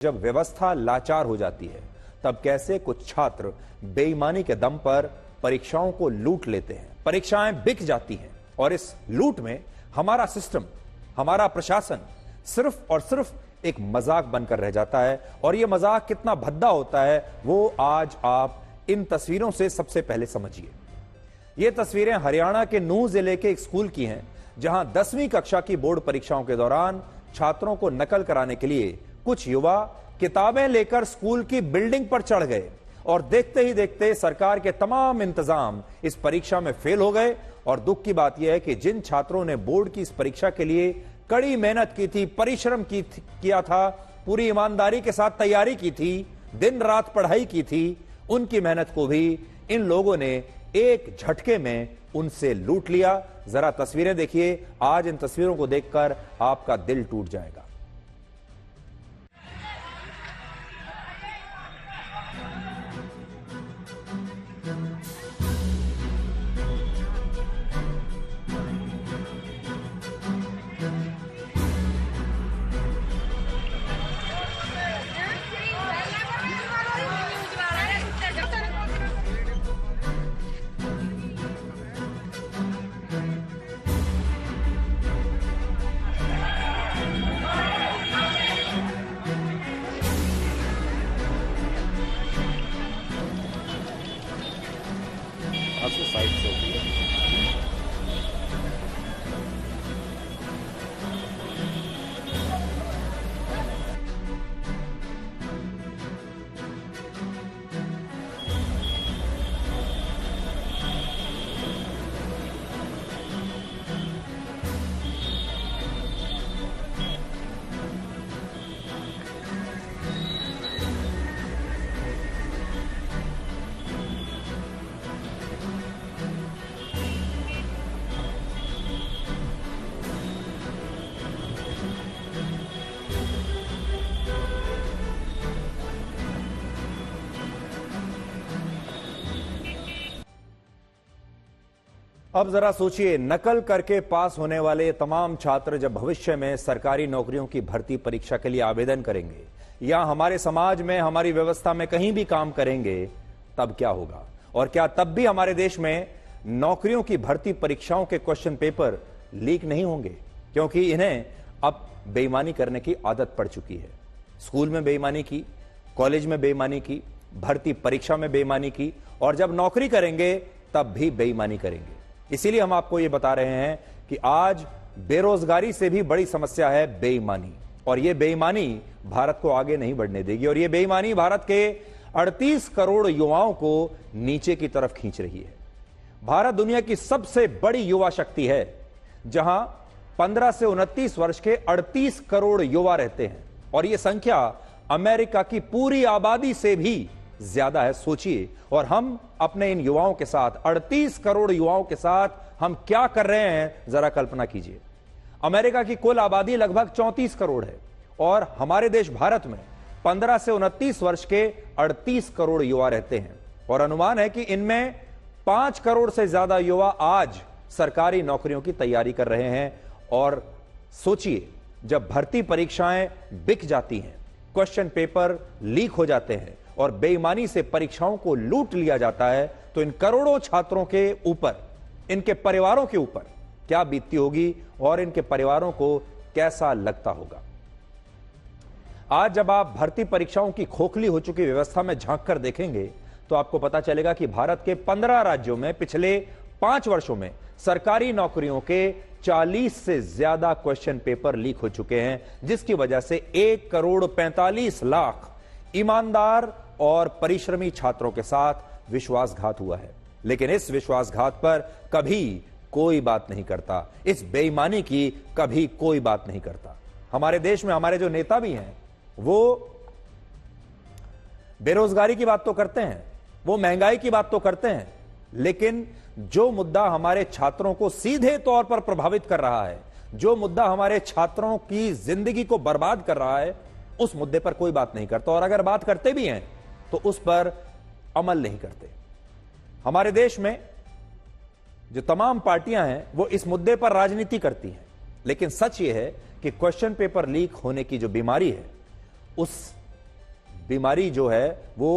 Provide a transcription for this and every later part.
जब व्यवस्था लाचार हो जाती है तब कैसे कुछ छात्र बेईमानी के दम पर परीक्षाओं को लूट लेते हैं, परीक्षाएं बिक जाती हैं और इस लूट में हमारा सिस्टम, हमारा प्रशासन सिर्फ और सिर्फ एक मजाक बनकर रह जाता है। और यह मजाक कितना भद्दा होता है वो आज आप इन तस्वीरों से सबसे पहले समझिए। ये तस्वीरें हरियाणा के नूंह जिले के एक स्कूल की हैं, जहां 10वीं कक्षा की बोर्ड परीक्षाओं के दौरान छात्रों को नकल कराने के लिए कुछ युवा किताबें लेकर स्कूल की बिल्डिंग पर चढ़ गए और देखते ही देखते सरकार के तमाम इंतजाम इस परीक्षा में फेल हो गए। और दुख की बात यह है कि जिन छात्रों ने बोर्ड की इस परीक्षा के लिए कड़ी मेहनत की थी, परिश्रम किया था, पूरी ईमानदारी के साथ तैयारी की थी, दिन रात पढ़ाई की थी, उनकी मेहनत को भी इन लोगों ने एक झटके में उनसे लूट लिया। जरा तस्वीरें देखिए, आज इन तस्वीरों को देखकर आपका दिल टूट जाएगा। साइड से होती है। अब जरा सोचिए, नकल करके पास होने वाले तमाम छात्र जब भविष्य में सरकारी नौकरियों की भर्ती परीक्षा के लिए आवेदन करेंगे या हमारे समाज में, हमारी व्यवस्था में कहीं भी काम करेंगे, तब क्या होगा? और क्या तब भी हमारे देश में नौकरियों की भर्ती परीक्षाओं के क्वेश्चन पेपर लीक नहीं होंगे? क्योंकि इन्हें अब बेईमानी करने की आदत पड़ चुकी है। स्कूल में बेईमानी की, कॉलेज में बेईमानी की, भर्ती परीक्षा में बेईमानी की, और जब नौकरी करेंगे तब भी बेईमानी करेंगे। इसीलिए हम आपको यह बता रहे हैं कि आज बेरोजगारी से भी बड़ी समस्या है बेईमानी, और यह बेईमानी भारत को आगे नहीं बढ़ने देगी। और यह बेईमानी भारत के 38 करोड़ युवाओं को नीचे की तरफ खींच रही है। भारत दुनिया की सबसे बड़ी युवा शक्ति है, जहां 15 से 29 वर्ष के 38 करोड़ युवा रहते हैं, और यह संख्या अमेरिका की पूरी आबादी से भी ज्यादा है। सोचिए, और हम अपने इन युवाओं के साथ, 38 करोड़ युवाओं के साथ हम क्या कर रहे हैं, जरा कल्पना कीजिए। अमेरिका की कुल आबादी लगभग 34 करोड़ है और हमारे देश भारत में 15 से 29 वर्ष के 38 करोड़ युवा रहते हैं, और अनुमान है कि इनमें 5 करोड़ से ज्यादा युवा आज सरकारी नौकरियों की तैयारी कर रहे हैं। और सोचिए, जब भर्ती परीक्षाएं बिक जाती हैं, क्वेश्चन पेपर लीक हो जाते हैं और बेईमानी से परीक्षाओं को लूट लिया जाता है, तो इन करोड़ों छात्रों के ऊपर, इनके परिवारों के ऊपर क्या बीतती होगी और इनके परिवारों को कैसा लगता होगा। आज जब आप भर्ती परीक्षाओं की खोखली हो चुकी व्यवस्था में झांक कर देखेंगे तो आपको पता चलेगा कि भारत के 15 राज्यों में पिछले 5 वर्षों में सरकारी नौकरियों के 40 से ज्यादा क्वेश्चन पेपर लीक हो चुके हैं, जिसकी वजह से 1 करोड़ 45 लाख ईमानदार और परिश्रमी छात्रों के साथ विश्वासघात हुआ है। लेकिन इस विश्वासघात पर कभी कोई बात नहीं करता, इस बेईमानी की कभी कोई बात नहीं करता। हमारे देश में हमारे जो नेता भी हैं वो बेरोजगारी की बात तो करते हैं, वो महंगाई की बात तो करते हैं, लेकिन जो मुद्दा हमारे छात्रों को सीधे तौर पर प्रभावित कर रहा है, जो मुद्दा हमारे छात्रों की जिंदगी को बर्बाद कर रहा है, उस मुद्दे पर कोई बात नहीं करता। और अगर बात करते भी हैं तो उस पर अमल नहीं करते। हमारे देश में जो तमाम पार्टियां हैं वो इस मुद्दे पर राजनीति करती हैं, लेकिन सच ये है कि क्वेश्चन पेपर लीक होने की जो बीमारी है, उस बीमारी जो है वो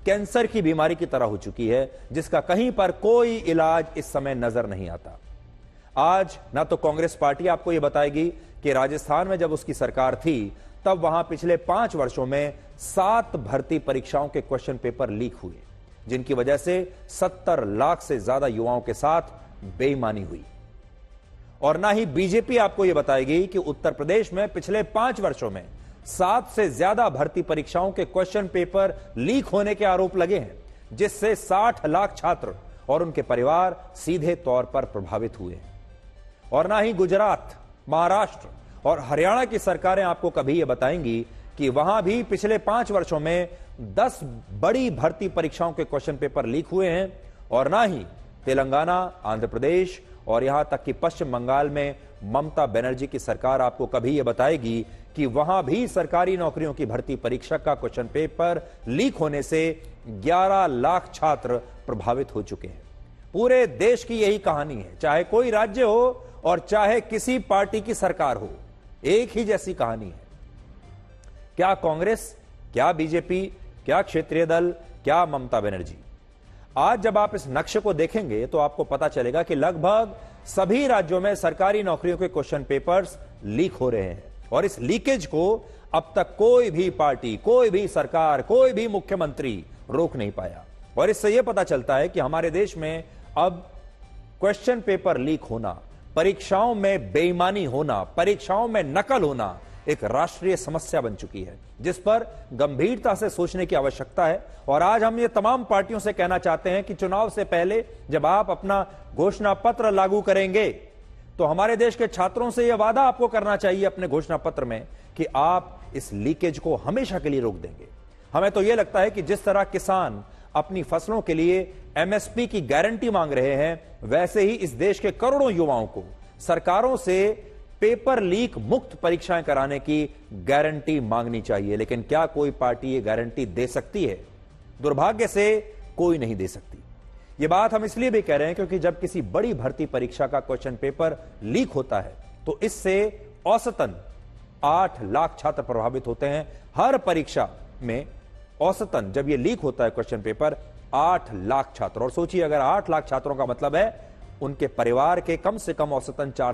कैंसर की बीमारी की तरह हो चुकी है, जिसका कहीं पर कोई इलाज इस समय नजर नहीं आता। आज ना तो कांग्रेस पार्टी आपको यह बताएगी कि राजस्थान में जब उसकी सरकार थी तब वहां पिछले 5 वर्षों में 7 भर्ती परीक्षाओं के क्वेश्चन पेपर लीक हुए, जिनकी वजह से 70 लाख से ज्यादा युवाओं के साथ बेईमानी हुई। और ना ही बीजेपी आपको यह बताएगी कि उत्तर प्रदेश में पिछले 5 वर्षों में 7 से ज्यादा भर्ती परीक्षाओं के क्वेश्चन पेपर लीक होने के आरोप लगे हैं, जिससे 60 लाख छात्र और उनके परिवार सीधे तौर पर प्रभावित हुए हैं। और ना ही गुजरात, महाराष्ट्र और हरियाणा की सरकारें आपको कभी यह बताएंगी कि वहां भी पिछले 5 वर्षों में 10 बड़ी भर्ती परीक्षाओं के क्वेश्चन पेपर लीक हुए हैं। और ना ही तेलंगाना, आंध्र प्रदेश और यहां तक कि पश्चिम बंगाल में ममता बनर्जी की सरकार आपको कभी यह बताएगी कि वहां भी सरकारी नौकरियों की भर्ती परीक्षा का क्वेश्चन पेपर लीक होने से 11 लाख छात्र प्रभावित हो चुके हैं। पूरे देश की यही कहानी है, चाहे कोई राज्य हो और चाहे किसी पार्टी की सरकार हो, एक ही जैसी कहानी है। क्या कांग्रेस, क्या बीजेपी, क्या क्षेत्रीय दल, क्या ममता बनर्जी? आज जब आप इस नक्शे को देखेंगे तो आपको पता चलेगा कि लगभग सभी राज्यों में सरकारी नौकरियों के क्वेश्चन पेपर्स लीक हो रहे हैं। और इस लीकेज को अब तक कोई भी पार्टी, कोई भी सरकार, कोई भी मुख्यमंत्री रोक नहीं पाया। और इससे यह पता चलता है कि हमारे देश में अब क्वेश्चन पेपर लीक होना, परीक्षाओं में बेईमानी होना, परीक्षाओं में नकल होना एक राष्ट्रीय समस्या बन चुकी है, जिस पर गंभीरता से सोचने की आवश्यकता है। और आज हम ये तमाम पार्टियों से कहना चाहते हैं कि चुनाव से पहले जब आप अपना घोषणा पत्र लागू करेंगे तो हमारे देश के छात्रों से यह वादा आपको करना चाहिए अपने घोषणा पत्र में कि आप इस लीकेज को हमेशा के लिए रोक देंगे। हमें तो यह लगता है कि जिस तरह किसान अपनी फसलों के लिए एमएसपी की गारंटी मांग रहे हैं, वैसे ही इस देश के करोड़ों युवाओं को सरकारों से पेपर लीक मुक्त परीक्षाएं कराने की गारंटी मांगनी चाहिए। लेकिन क्या कोई पार्टी ये गारंटी दे सकती है? दुर्भाग्य से कोई नहीं दे सकती। ये बात हम इसलिए भी कह रहे हैं क्योंकि जब किसी बड़ी भर्ती परीक्षा का क्वेश्चन पेपर लीक होता है तो इससे औसतन 8 लाख छात्र प्रभावित होते हैं। हर परीक्षा में औसतन जब ये लीक होता है क्वेश्चन पेपर, 8 लाख छात्र। और सोचिए, अगर 8 लाख छात्रों का मतलब है उनके परिवार के कम से कम औसतन 4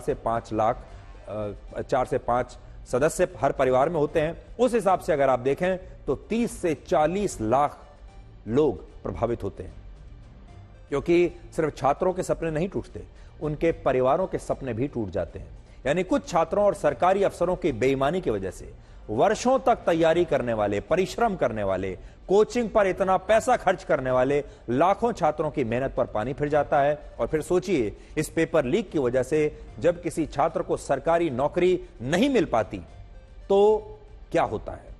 से 5 सदस्य हर परिवार में होते हैं। उस हिसाब से अगर आप देखें तो 30 से 40 लाख लोग प्रभावित होते हैं, क्योंकि सिर्फ छात्रों के सपने नहीं टूटते, उनके परिवारों के सपने भी टूट जाते हैं। यानी कुछ छात्रों और सरकारी अफसरों की बेईमानी की वजह से वर्षों तक तैयारी करने वाले, परिश्रम करने वाले, कोचिंग पर इतना पैसा खर्च करने वाले लाखों छात्रों की मेहनत पर पानी फिर जाता है। और फिर सोचिए, इस पेपर लीक की वजह से जब किसी छात्र को सरकारी नौकरी नहीं मिल पाती तो क्या होता है।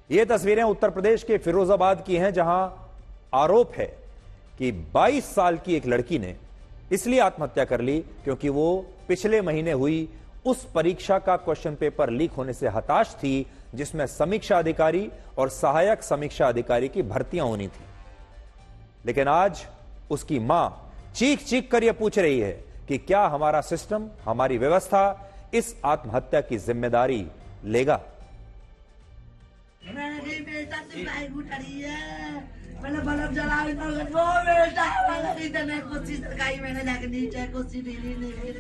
ये तस्वीरें उत्तर प्रदेश के फिरोजाबाद की हैं, जहां आरोप है कि 22 साल की एक लड़की ने इसलिए आत्महत्या कर ली क्योंकि वो पिछले महीने हुई उस परीक्षा का क्वेश्चन पेपर लीक होने से हताश थी जिसमें समीक्षा अधिकारी और सहायक समीक्षा अधिकारी की भर्तियां होनी थी। लेकिन आज उसकी मां चीख चीख कर यह पूछ रही है कि क्या हमारा सिस्टम, हमारी व्यवस्था इस आत्महत्या की जिम्मेदारी लेगा। मैंने बल्ब जला वो बेटा वाला इतने कोशिश लगाई मैंने, जाके नीचे कोशिश ढीली नहीं।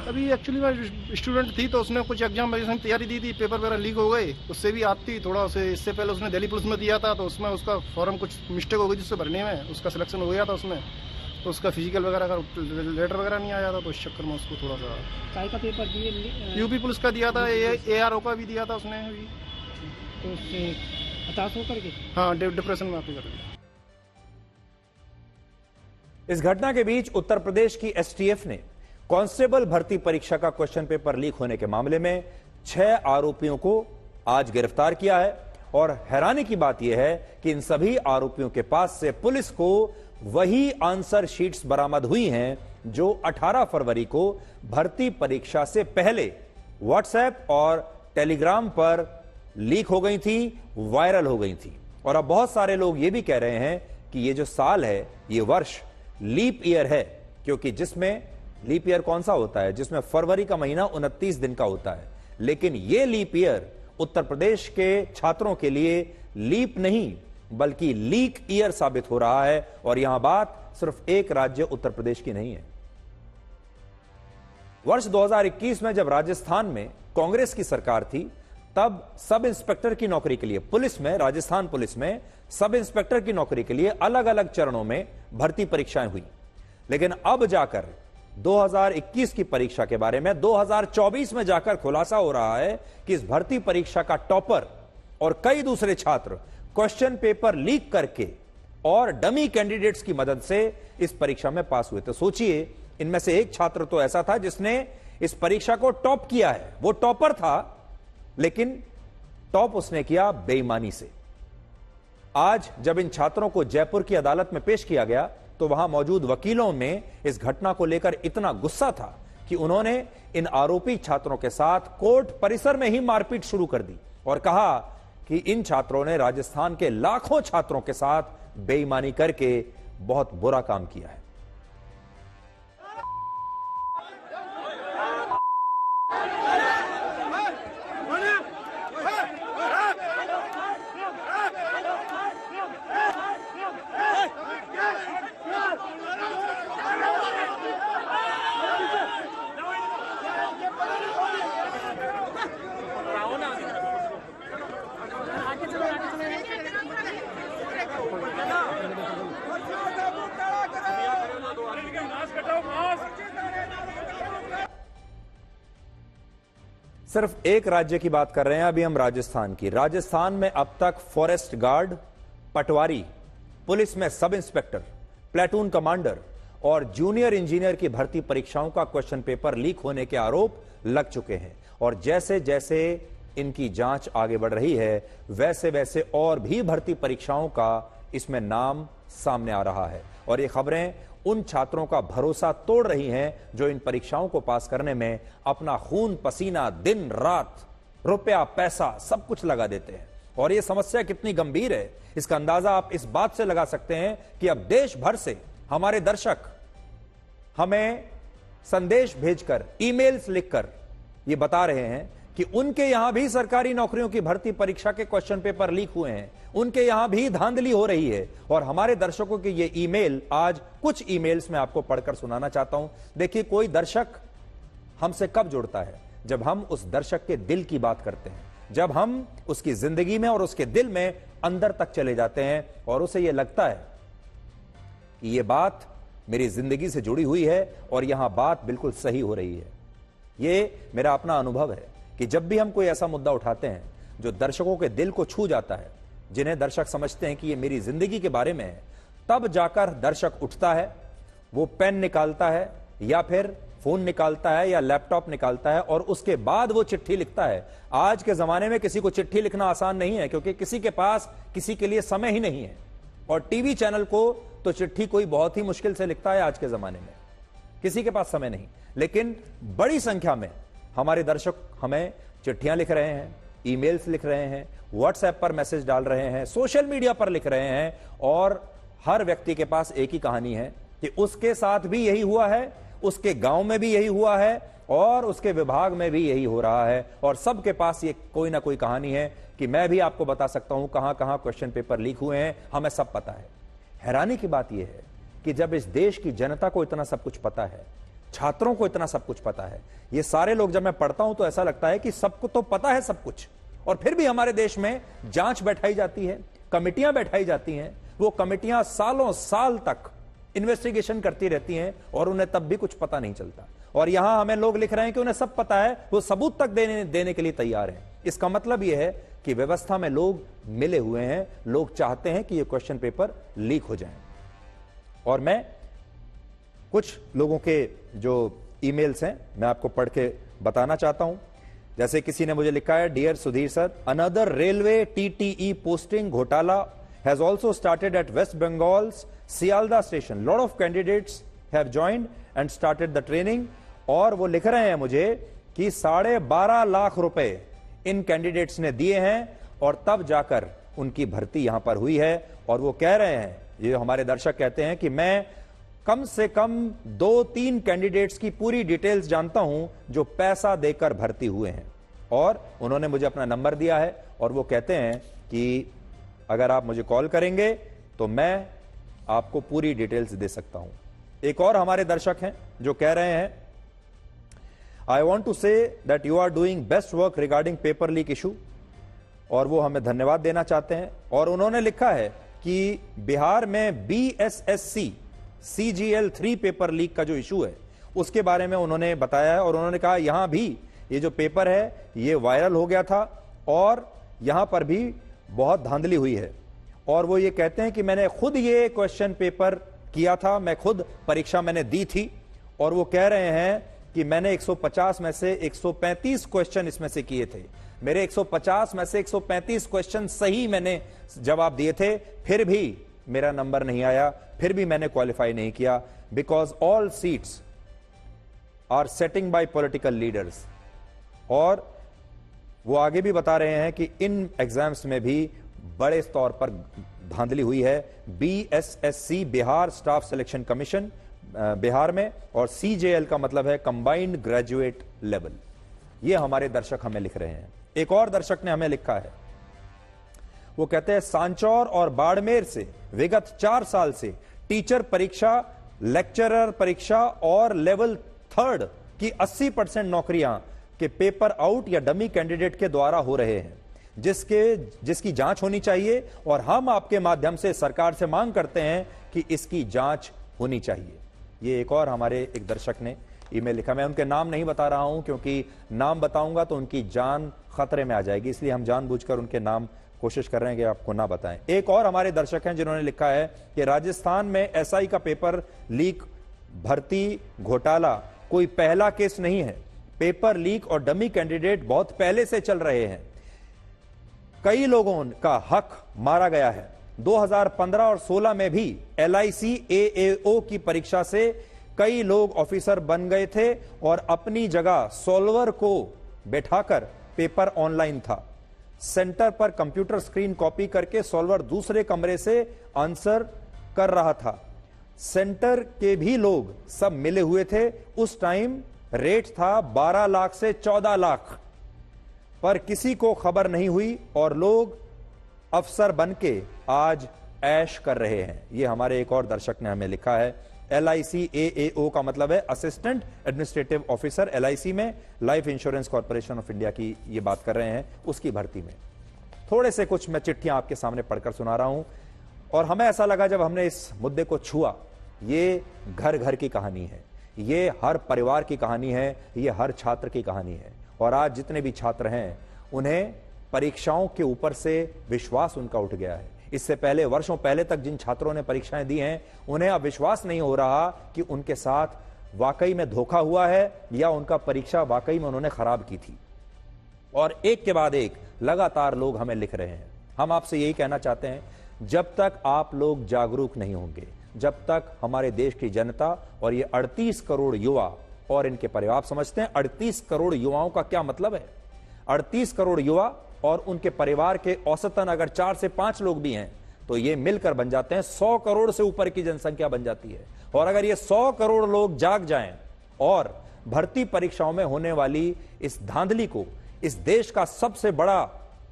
अभी एक्चुअली मैं स्टूडेंट थी तो उसने कुछ एग्जाम वगैरह तैयारी दी थी, पेपर वगैरह लीक हो गए, उससे भी आती थोड़ा उसे। इससे पहले उसने दिल्ली पुलिस में दिया था तो उसमें उसका फॉर्म कुछ मिस्टेक हो गई जिससे भरने में, उसका सिलेक्शन हो गया था उसमें, तो उसका फिजिकल वगैरह का लेटर वगैरह नहीं आया था, तो इस चक्कर में उसको थोड़ा सा काय का पेपर दिए, यूपी पुलिस का दिया था, ARO का भी दिया था उसने अभी, तो उससे हताश होकर के हाँ डिप्रेशन में आके कर दिया। इस घटना के बीच उत्तर प्रदेश की STF ने कांस्टेबल भर्ती परीक्षा का क्वेश्चन पेपर लीक होने के मामले में 6 आरोपियों को आज गिरफ्तार किया है। और हैरानी की बात यह है कि इन सभी आरोपियों के पास से पुलिस को वही आंसर शीट्स बरामद हुई हैं जो 18 फरवरी को भर्ती परीक्षा से पहले व्हाट्सएप और टेलीग्राम पर लीक हो गई थी, वायरल हो गई थी। और अब बहुत सारे लोग यह भी कह रहे हैं कि ये जो साल है, ये वर्ष लीप ईयर है, क्योंकि जिसमें लीप ईयर कौन सा होता है, जिसमें फरवरी का महीना 29 दिन का होता है, लेकिन यह लीप ईयर उत्तर प्रदेश के छात्रों के लिए लीप नहीं बल्कि लीक ईयर साबित हो रहा है। और यहां बात सिर्फ एक राज्य उत्तर प्रदेश की नहीं है। वर्ष 2021 में जब राजस्थान में कांग्रेस की सरकार थी, तब सब इंस्पेक्टर की नौकरी के लिए पुलिस में, राजस्थान पुलिस में सब इंस्पेक्टर की नौकरी के लिए अलग अलग चरणों में भर्ती परीक्षाएं हुई। लेकिन अब जाकर 2021 की परीक्षा के बारे में 2024 में जाकर खुलासा हो रहा है कि इस भर्ती परीक्षा का टॉपर और कई दूसरे छात्र क्वेश्चन पेपर लीक करके और डमी कैंडिडेट्स की मदद से इस परीक्षा में पास हुए। तो सोचिए, इनमें से एक छात्र तो ऐसा था जिसने इस परीक्षा को टॉप किया है। वो टॉपर था, लेकिन टॉप उसने किया बेईमानी से। आज जब इन छात्रों को जयपुर की अदालत में पेश किया गया तो वहां मौजूद वकीलों में इस घटना को लेकर इतना गुस्सा था कि उन्होंने इन आरोपी छात्रों के साथ कोर्ट परिसर में ही मारपीट शुरू कर दी और कहा कि इन छात्रों ने राजस्थान के लाखों छात्रों के साथ बेईमानी करके बहुत बुरा काम किया है। सिर्फ एक राज्य की बात कर रहे हैं अभी हम, राजस्थान की। राजस्थान में अब तक फॉरेस्ट गार्ड, पटवारी, पुलिस में सब इंस्पेक्टर, प्लेटून कमांडर और जूनियर इंजीनियर की भर्ती परीक्षाओं का क्वेश्चन पेपर लीक होने के आरोप लग चुके हैं। और जैसे जैसे इनकी जांच आगे बढ़ रही है, वैसे वैसे और भी भर्ती परीक्षाओं का इसमें नाम सामने आ रहा है। और ये खबरें उन छात्रों का भरोसा तोड़ रही हैं जो इन परीक्षाओं को पास करने में अपना खून पसीना, दिन रात, रुपया पैसा सब कुछ लगा देते हैं। और यह समस्या कितनी गंभीर है, इसका अंदाजा आप इस बात से लगा सकते हैं कि अब देश भर से हमारे दर्शक हमें संदेश भेजकर, ईमेल्स लिखकर ये बता रहे हैं कि उनके यहां भी सरकारी नौकरियों की भर्ती परीक्षा के क्वेश्चन पेपर लीक हुए हैं, उनके यहां भी धांधली हो रही है। और हमारे दर्शकों के ये ईमेल, आज कुछ ईमेल्स मैं आपको पढ़कर सुनाना चाहता हूं। देखिए, कोई दर्शक हमसे कब जुड़ता है? जब हम उस दर्शक के दिल की बात करते हैं, जब हम उसकी जिंदगी में और उसके दिल में अंदर तक चले जाते हैं और उसे यह लगता है कि यह बात मेरी जिंदगी से जुड़ी हुई है और यहां बात बिल्कुल सही हो रही है। यह मेरा अपना अनुभव है कि जब भी हम कोई ऐसा मुद्दा उठाते हैं जो दर्शकों के दिल को छू जाता है, जिन्हें दर्शक समझते हैं कि ये मेरी जिंदगी के बारे में है, तब जाकर दर्शक उठता है, वो पेन निकालता है या फिर फोन निकालता है या लैपटॉप निकालता है और उसके बाद वो चिट्ठी लिखता है। आज के जमाने में किसी को चिट्ठी लिखना आसान नहीं है, क्योंकि किसी के पास किसी के लिए समय ही नहीं है। और टीवी चैनल को तो चिट्ठी कोई बहुत ही मुश्किल से लिखता है आज के जमाने में, किसी के पास समय नहीं। लेकिन बड़ी संख्या में हमारे दर्शक हमें चिट्ठियां लिख रहे हैं, ईमेल्स लिख रहे हैं, व्हाट्सएप पर मैसेज डाल रहे हैं, सोशल मीडिया पर लिख रहे हैं। और हर व्यक्ति के पास एक ही कहानी है कि उसके साथ भी यही हुआ है, उसके गांव में भी यही हुआ है और उसके विभाग में भी यही हो रहा है। और सबके पास ये कोई ना कोई कहानी है कि मैं भी आपको बता सकता हूं कहां कहां क्वेश्चन पेपर लीक हुए हैं, हमें सब पता है। हैरानी की बात यह है कि जब इस देश की जनता को इतना सब कुछ पता है, छात्रों को इतना सब कुछ पता है, ये सारे लोग जब मैं पढ़ता हूं तो ऐसा लगता है कि सबको तो पता है सब कुछ, और फिर भी हमारे देश में जांच बैठाई जाती है, कमेटियां बैठाई जाती हैं। वो कमेटियां सालों साल तक इन्वेस्टिगेशन करती रहती हैं और उन्हें तब भी कुछ पता नहीं चलता। और यहां हमें लोग लिख रहे हैं कि उन्हें सब पता है, वो सबूत तक देने के लिए तैयार हैं। इसका मतलब यह है कि व्यवस्था में लोग मिले हुए हैं, लोग चाहते हैं कि ये क्वेश्चन पेपर लीक हो जाए। और मैं कुछ लोगों के जो ईमेल्स हैं मैं आपको पढ़ के बताना चाहता हूं। जैसे किसी ने मुझे लिखा है, dear Sudhir sir, another railway TTE posting घोटाला has also started at West Bengal's Sealdah station. Lot of candidates have joined and started the training. और वो लिख रहे हैं मुझे कि 12.5 लाख रुपए इन कैंडिडेट्स ने दिए हैं और तब जाकर उनकी भर्ती यहां पर हुई है। और वो कह रहे हैं, ये हमारे दर्शक कहते हैं कि मैं कम से कम 2-3 कैंडिडेट्स की पूरी डिटेल्स जानता हूं जो पैसा देकर भर्ती हुए हैं, और उन्होंने मुझे अपना नंबर दिया है और वो कहते हैं कि अगर आप मुझे कॉल करेंगे तो मैं आपको पूरी डिटेल्स दे सकता हूं। एक और हमारे दर्शक हैं जो कह रहे हैं, I want to say that you are doing best work regarding paper leak issue, और वो हमें धन्यवाद देना चाहते हैं। और उन्होंने लिखा है कि बिहार में BSSC CGL 3 पेपर लीक का जो इशू है उसके बारे में उन्होंने बताया है, और उन्होंने कहा यहां भी ये जो पेपर है ये वायरल हो गया था और यहां पर भी बहुत धांधली हुई है। और वो ये कहते हैं कि मैंने खुद ये क्वेश्चन पेपर किया था, मैं खुद परीक्षा मैंने दी थी, और वो कह रहे हैं कि मैंने 150 में से 135 क्वेश्चन इसमें से किए थे। मेरे 150 में से 135 क्वेश्चन सही मैंने जवाब दिए थे, फिर भी मेरा नंबर नहीं आया, फिर भी मैंने क्वालिफाई नहीं किया, because all seats are setting by political leaders. और वो आगे भी बता रहे हैं कि इन एग्जाम्स में भी बड़े तौर पर धांधली हुई है। BSSC Bihar staff selection commission Bihar में, और CJL का मतलब है कंबाइंड ग्रेजुएट लेवल। ये हमारे दर्शक हमें लिख रहे हैं। एक और दर्शक ने हमें लिखा है, वो कहते हैं सांचौर और बाड़मेर से विगत 4 साल से टीचर परीक्षा, लेक्चरर परीक्षा और लेवल 3 की 80% नौकरियां के पेपर आउट या डमी कैंडिडेट के द्वारा हो रहे हैं, जिसकी जांच होनी चाहिए, और हम आपके माध्यम से सरकार से मांग करते हैं कि इसकी जांच होनी चाहिए। ये एक और हमारे एक दर्शक ने ईमेल लिखा। मैं उनके नाम नहीं बता रहा हूं क्योंकि नाम बताऊंगा तो उनकी जान खतरे में आ जाएगी, इसलिए हम जानबूझकर उनके नाम कोशिश कर रहे हैं कि आपको ना बताएं। एक और हमारे दर्शक हैं जिन्होंने लिखा है कि राजस्थान में SI का पेपर लीक भर्ती घोटाला कोई पहला केस नहीं है। पेपर लीक और डमी कैंडिडेट बहुत पहले से चल रहे हैं। कई लोगों का हक मारा गया है। 2015 और 16 में भी LIC AAO की परीक्षा से कई लोग ऑफिसर बन गए थे और अपनी जगह सॉल्वर को बैठाकर पेपर ऑनलाइन था। सेंटर पर कंप्यूटर स्क्रीन कॉपी करके सॉल्वर दूसरे कमरे से आंसर कर रहा था। सेंटर के भी लोग सब मिले हुए थे। उस टाइम रेट था 12 लाख से 14 लाख, पर किसी को खबर नहीं हुई और लोग अफसर बनके आज ऐश कर रहे हैं। ये हमारे एक और दर्शक ने हमें लिखा है। LIC AAO का मतलब है असिस्टेंट एडमिनिस्ट्रेटिव ऑफिसर। LIC में life insurance corporation of India की ये बात कर रहे हैं, उसकी भर्ती में। थोड़े से कुछ मैं चिट्ठियां आपके सामने पढ़कर सुना रहा हूं, और हमें ऐसा लगा जब हमने इस मुद्दे को छुआ, ये घर घर की कहानी है, ये हर परिवार की कहानी है, ये हर छात्र की कहानी है। और आज जितने भी छात्र हैं उन्हें परीक्षाओं के ऊपर से विश्वास उनका उठ गया है। इससे पहले, वर्षों पहले तक जिन छात्रों ने परीक्षाएं दी हैं, उन्हें अब विश्वास नहीं हो रहा कि उनके साथ वाकई में धोखा हुआ है या उनका परीक्षा वाकई में उन्होंने खराब की थी। और एक के बाद एक लगातार लोग हमें लिख रहे हैं। हम आपसे यही कहना चाहते हैं, जब तक आप लोग जागरूक नहीं होंगे, जब तक हमारे देश की जनता और ये 38 करोड़ युवा और इनके परिवार, आप समझते हैं 38 करोड़ युवाओं का क्या मतलब है? 38 करोड़ युवा और उनके परिवार के औसतन अगर 4 से 5 लोग भी हैं तो ये मिलकर बन जाते हैं 100 करोड़ से ऊपर की जनसंख्या बन जाती है। और अगर ये 100 करोड़ लोग जाग जाएं और भर्ती परीक्षाओं में होने वाली इस धांधली को इस देश का सबसे बड़ा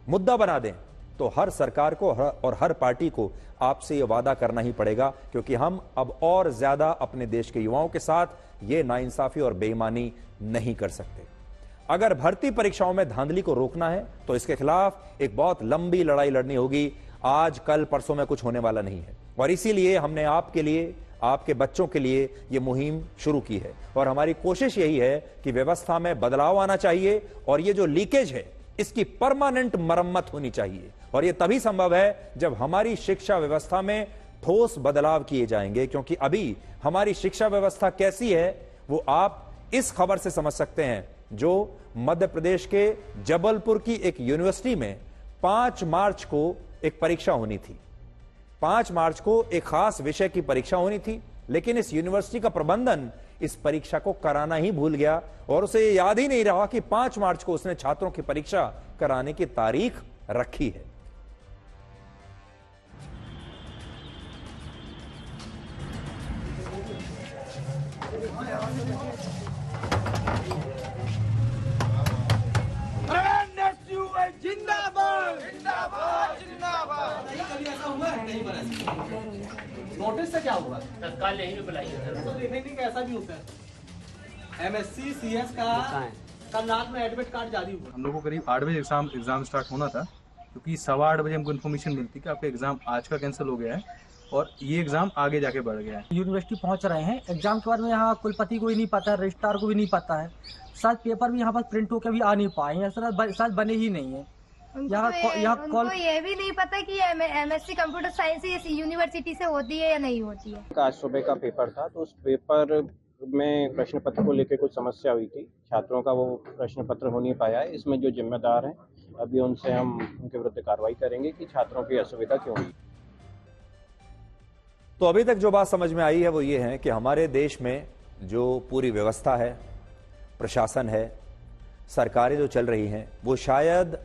मुद्दा बना दें, तो हर सरकार को और हर पार्टी को आपसे यह वादा करना ही पड़ेगा, क्योंकि हम अब और ज्यादा अपने देश के युवाओं के साथ ये नाइंसाफी और बेईमानी नहीं कर सकते। अगर भर्ती परीक्षाओं में धांधली को रोकना है तो इसके खिलाफ एक बहुत लंबी लड़ाई लड़नी होगी। आज कल परसों में कुछ होने वाला नहीं है, और इसीलिए हमने आपके लिए, आपके बच्चों के लिए यह मुहिम शुरू की है। और हमारी कोशिश यही है कि व्यवस्था में बदलाव आना चाहिए और ये जो लीकेज है इसकी परमानेंट मरम्मत होनी चाहिए। और यह तभी संभव है जब हमारी शिक्षा व्यवस्था में ठोस बदलाव किए जाएंगे, क्योंकि अभी हमारी शिक्षा व्यवस्था कैसी है वो आप इस खबर से समझ सकते हैं, जो मध्य प्रदेश के जबलपुर की एक यूनिवर्सिटी में 5 मार्च को एक परीक्षा होनी थी। 5 मार्च को एक खास विषय की परीक्षा होनी थी, लेकिन इस यूनिवर्सिटी का प्रबंधन इस परीक्षा को कराना ही भूल गया और उसे याद ही नहीं रहा कि 5 मार्च को उसने छात्रों की परीक्षा कराने की तारीख रखी है। नोटिस से क्या हुआ? तत्काल नहीं बुलाई तो देखने नहीं कैसा भी होता है। MSc CS का कल रात में एडमिट कार्ड जारी हुआ। हम लोगों को करीब 8 बजे एग्जाम स्टार्ट होना था, क्योंकि 8:15 बजे हमको इन्फॉर्मेशन मिलती कि आपका एग्जाम आज का कैंसिल हो गया है और ये एग्जाम आगे जाके बढ़ गया है। यूनिवर्सिटी पहुंच रहे हैं, एग्जाम के बाद में यहाँ कुलपति को भी नहीं पता है, रजिस्ट्रार को भी नहीं पता है, शायद पेपर भी यहाँ पर प्रिंट होकर भी आ नहीं पाए हैं, शायद बने ही नहीं है। उनको ये भी नहीं पता कि MSc कंप्यूटर साइंस इस यूनिवर्सिटी से होती है या नहीं होती है। आज सुबह का पेपर था, तो उस पेपर में प्रश्न पत्र को लेकर कुछ समस्या हुई थी। छात्रों का वो प्रश्न पत्र हो नहीं पाया है। इसमें जो जिम्मेदार हैं अभी उनसे हम उनके विरुद्ध कार्रवाई करेंगे कि छात्रों की असुविधा क्यों हुई। तो अभी तक जो बात समझ में आई है वो ये है कि हमारे देश में जो पूरी व्यवस्था है, प्रशासन है, सरकारें जो चल रही हैं, वो शायद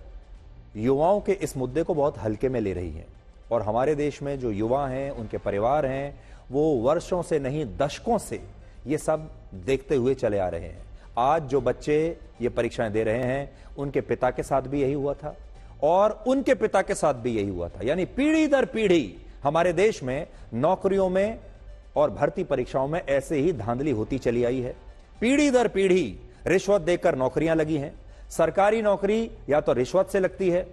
युवाओं के इस मुद्दे को बहुत हल्के में ले रही हैं। और हमारे देश में जो युवा हैं, उनके परिवार हैं, वो वर्षों से नहीं दशकों से ये सब देखते हुए चले आ रहे हैं। आज जो बच्चे ये परीक्षाएं दे रहे हैं, उनके पिता के साथ भी यही हुआ था और उनके पिता के साथ भी यही हुआ था। यानी पीढ़ी दर पीढ़ी हमारे देश में नौकरियों में और भर्ती परीक्षाओं में ऐसे ही धांधली होती चली आई है। पीढ़ी दर पीढ़ी रिश्वत देकर नौकरियां लगी हैं। सरकारी नौकरी या तो रिश्वत से लगती है,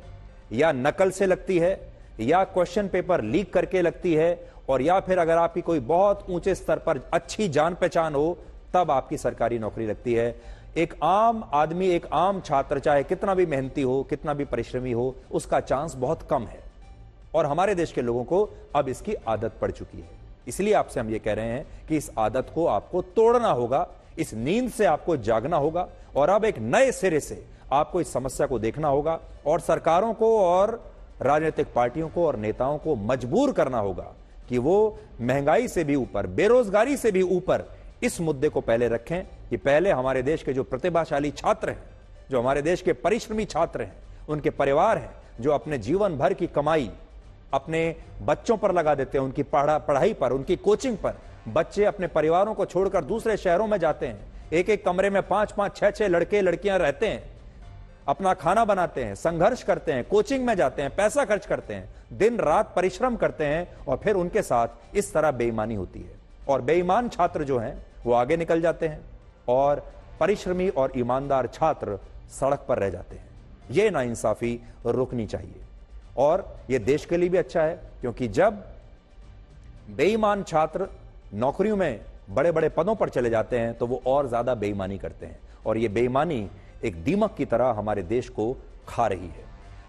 या नकल से लगती है, या क्वेश्चन पेपर लीक करके लगती है, और या फिर अगर आपकी कोई बहुत ऊंचे स्तर पर अच्छी जान पहचान हो तब आपकी सरकारी नौकरी लगती है। एक आम आदमी, एक आम छात्र चाहे कितना भी मेहनती हो, कितना भी परिश्रमी हो, उसका चांस बहुत कम है। और हमारे देश के लोगों को अब इसकी आदत पड़ चुकी है। इसलिए आपसे हम ये कह रहे हैं कि इस आदत को आपको तोड़ना होगा, इस नींद से आपको जागना होगा और अब एक नए सिरे से आपको इस समस्या को देखना होगा और सरकारों को और राजनीतिक पार्टियों को और नेताओं को मजबूर करना होगा कि वो महंगाई से भी ऊपर, बेरोजगारी से भी ऊपर इस मुद्दे को पहले रखें कि पहले हमारे देश के जो प्रतिभाशाली छात्र हैं, जो हमारे देश के परिश्रमी छात्र हैं, उनके परिवार हैं जो अपने जीवन भर की कमाई अपने बच्चों पर लगा देते हैं, उनकी पढ़ाई पर, उनकी कोचिंग पर। बच्चे अपने परिवारों को छोड़कर दूसरे शहरों में जाते हैं, एक एक कमरे में 5-5, 6-6 लड़के लड़कियां रहते हैं, अपना खाना बनाते हैं, संघर्ष करते हैं, कोचिंग में जाते हैं, पैसा खर्च करते हैं, दिन रात परिश्रम करते हैं और फिर उनके साथ इस तरह बेईमानी होती है। और बेईमान छात्र जो हैं वो आगे निकल जाते हैं और परिश्रमी और ईमानदार छात्र सड़क पर रह जाते हैं। ये नाइंसाफी रुकनी चाहिए और ये देश के लिए भी अच्छा है, क्योंकि जब बेईमान छात्र नौकरियों में बड़े बड़े पदों पर चले जाते हैं तो वो और ज्यादा बेईमानी करते हैं और ये बेईमानी एक दीमक की तरह हमारे देश को खा रही है।